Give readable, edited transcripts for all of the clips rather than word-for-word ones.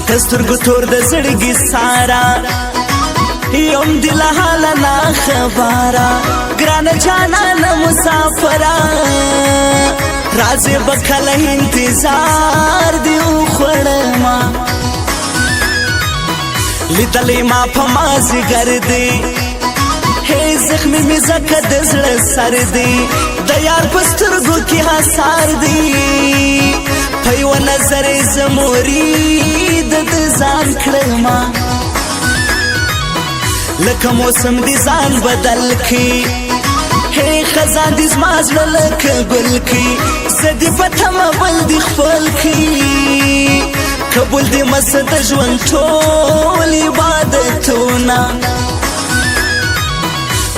دسترګو تور د زړګي سارا يوم دل حال نا خبره ګران جانان مسافرا راځي بکله انتظار دی خړما لیدلې ما په مازی ګرځي هي زخمي می زکه د زړه سر دی د یار پسترګو کې حسار دی په یو نظر زموري د ځان کړما لکه موسم دي ځان بدل کی هي خزان دي زمازل لکه ګل کی زدي پتم بل دي خپل کی قبول دي مسد ژوند ټول عبادتونه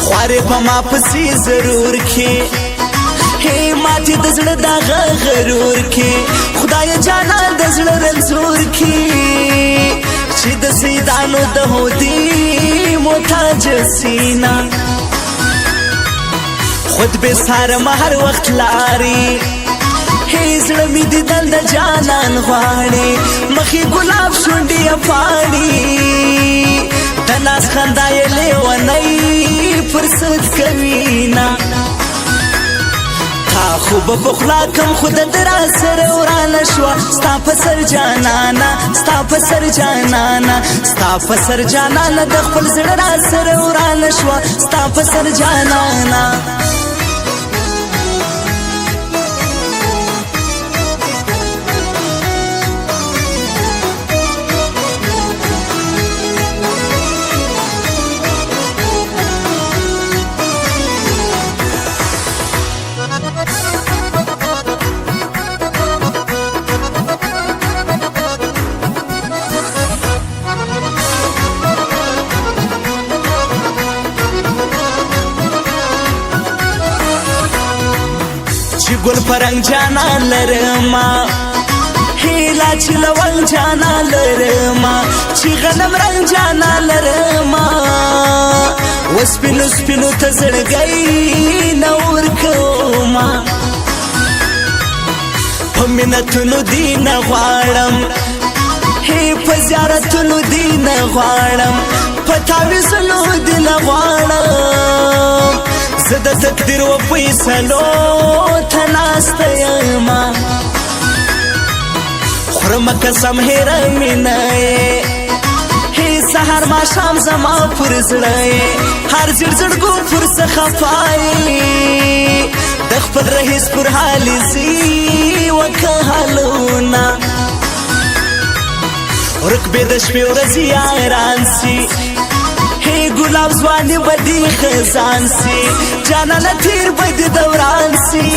خوارې په ما پسې ضرور کی هي ماتې د زړه دا غرور کی خدای جانا د زړه رنځور کی چې د سیدانو د هودي محتاج سینا خود به سار مهر وخت لاري هي زړه می دي دل د جانان غواړي مخې ګلاب شونډي پاړي د ناز خندای لیونی فرصت کوي نا تا خوب بخلا کم خود درا سر ورانه شوا ستا پسر جانانا ستا پسر جانانا ستا پسر جانانا د خپل زړه را سر ورانه شوا ستا پسر جانانا گل پرنگ جانا لرما هیلا چی لونگ جانا لرما چی غنم رنگ جانا لرما وسپینو سپینو تزرگئی نور کوما پمینتونو دین غوارم هی پزیارتونو دین غوارم پتاویزنو دین غوارم زد تقدیر و پیسلو تناست یما خورم قسم هیره مینه هی سهر ما شام زما پر زړه هر زړ زړګو پر خفای د خپل رئیس پر حال زی وکهلونا رکبه د شپې ورځې یاران سي هی ګلاب ځواني بدی خزان سي جانا لتیر بدی دوران سي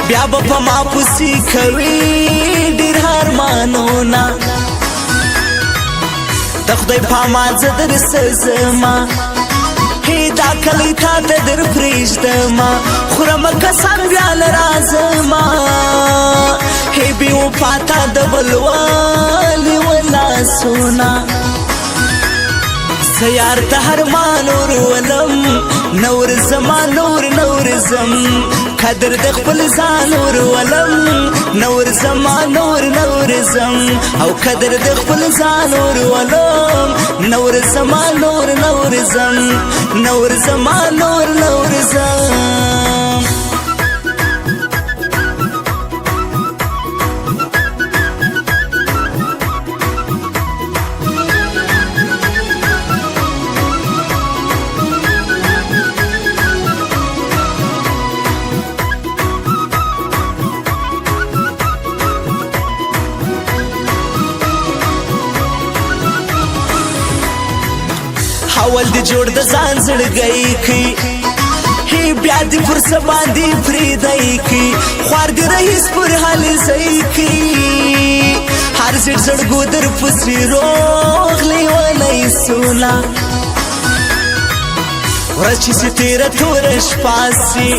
بیا په ما پوسی کوي ډیر هرمانونا د خدای پامان زدر سزما هی دا کلی تا در پریږدما خورم کسان بیا لرازما هی بیو پاتا د بلوالی ولا سونا سیار ته هرمان ورولم نور زمان نور زم قدر د خپل ځان ورولم نور زمان نور زم او قدر د خپل ځان ورولم نور زمان نور زم نور زمان نور زم حول دی جوړ د ځان زړګی کی هی بیا دی پر سبا دی فریدای کی خوار دی رئیس پر حال زئی کی هر زړ زړګو در پسې روغلی ولای سونا ورچې ستیره تورش پاسی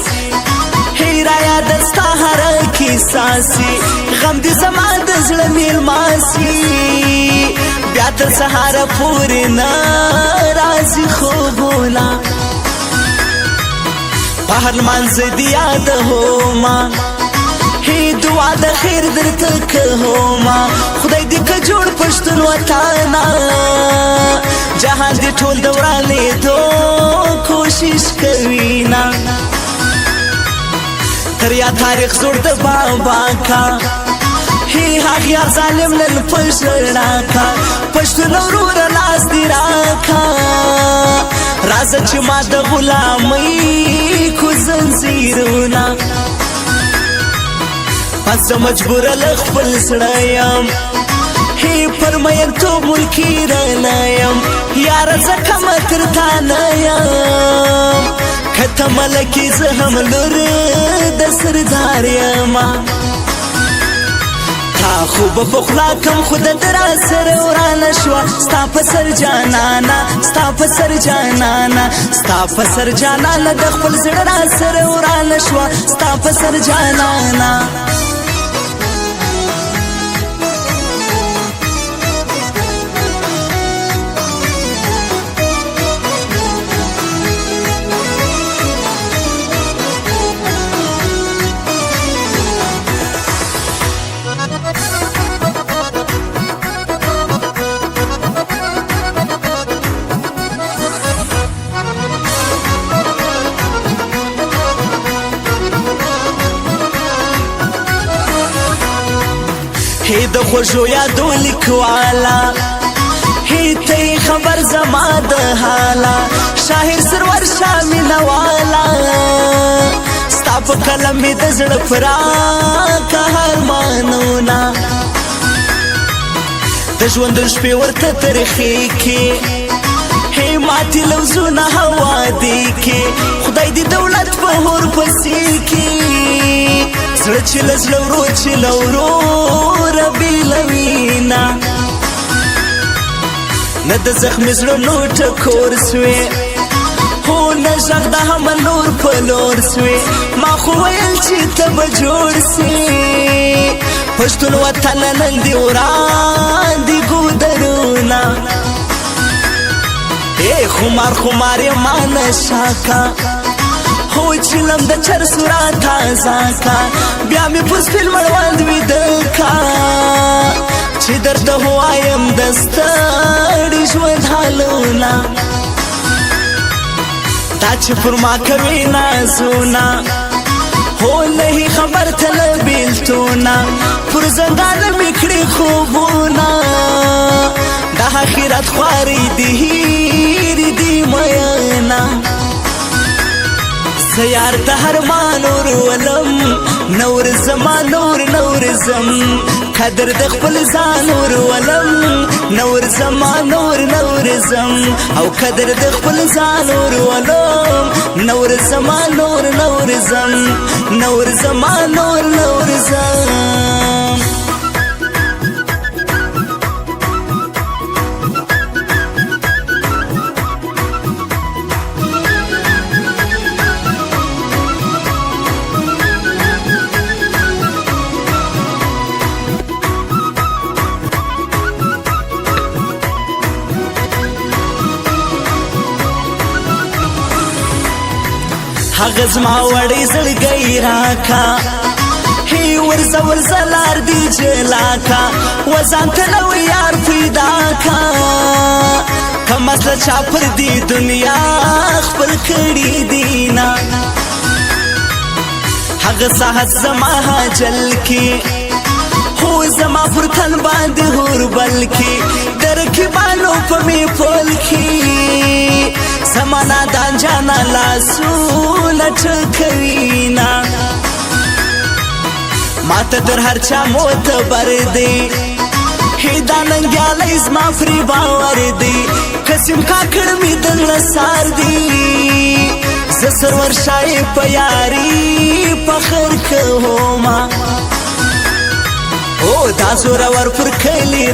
هی رایا دستا هر کی ساسی غم دی زمان د زړه میل ماسی بیا تر سهار پورې ناراضي خوبونه په هر لمانځ دې یاد هوما هی دعا د خیر درته کوما خدای دې جوړ پښتون وطن جهان دې ټول دورانې دو کوشش کوي نا تر یا تاریخ زوړ د بابا کا هی هغه ظالم نن پښړا کا پښتون ورور لاس دی راکا راز چې ما د غلامۍ کو زنجیرونه پس مجبور لخپل سړیم هی پرمین تو ملکی رنایم یار زکم ترتا نایم کته ملکی زهم لور د سردار یما تا خوب بخلا کم خود درا سر ورانه شوا ستا په سر جانانا ستا په سر جانانا ستا په سر جانانا د خپل زړه را سر ورانه شوا ستا په سر جانانا هی د خوشو یادو لیکوالا هی ته خبر زما د حالا شاعر سرور شامل والا ستا په کلم د زړه فرا که هرمانونا د ژوند شپې ورته ترخې کې هی ماتي لوزونه هوا دی کې خدای دې دولت په هور پسې کې زړه چې لزلورو چې لورو ربي لوینا نه د زخمي زړه نو ټکور سوې هو نه غږ د هم نور په لور سوې ما خو ویل چې ته به جوړ سې پښتون وطن نن دې وړاندې ګودرونه ای خمار خمار یې ما نشه کا هو چلم د چر سورا تازه کا بیا مې پر سپین مړوند ویده کا چې درته هوایم د ستړي ژوند حالونه دا چې پر ما کوي نازونه هو نه خبر ته له بیلتونه پر زندان مې کړي خوبونه د آخرت خوارې دي هیرې دي میینه یار د هرمان ورولم نور زمان نور زم قدر د خپل ځان ورولم نور زمان نور زم او قدر د خپل ځان ورولم نور زمان نور زم نور زمان نور زم هغه زما وړې زړګی راکا هی ورځه ورځه لار دی جلاکا وزان ته نو یار پیدا کا کم مسله چا پر دی دنیا خپل کړي دینا هغه ساحت زما جل کی هو زما پر تن باندې هور بلکی درکی بانو په می پول کی سمانا دان جانا لاسو لټکوینا ماته در هر چا معتبر دی هدا ننګیاله زما فری باور دی قسم کاکړ می دغه سار دی ز سرور شای په یاري فخر کوما او دا زور ور پر کلی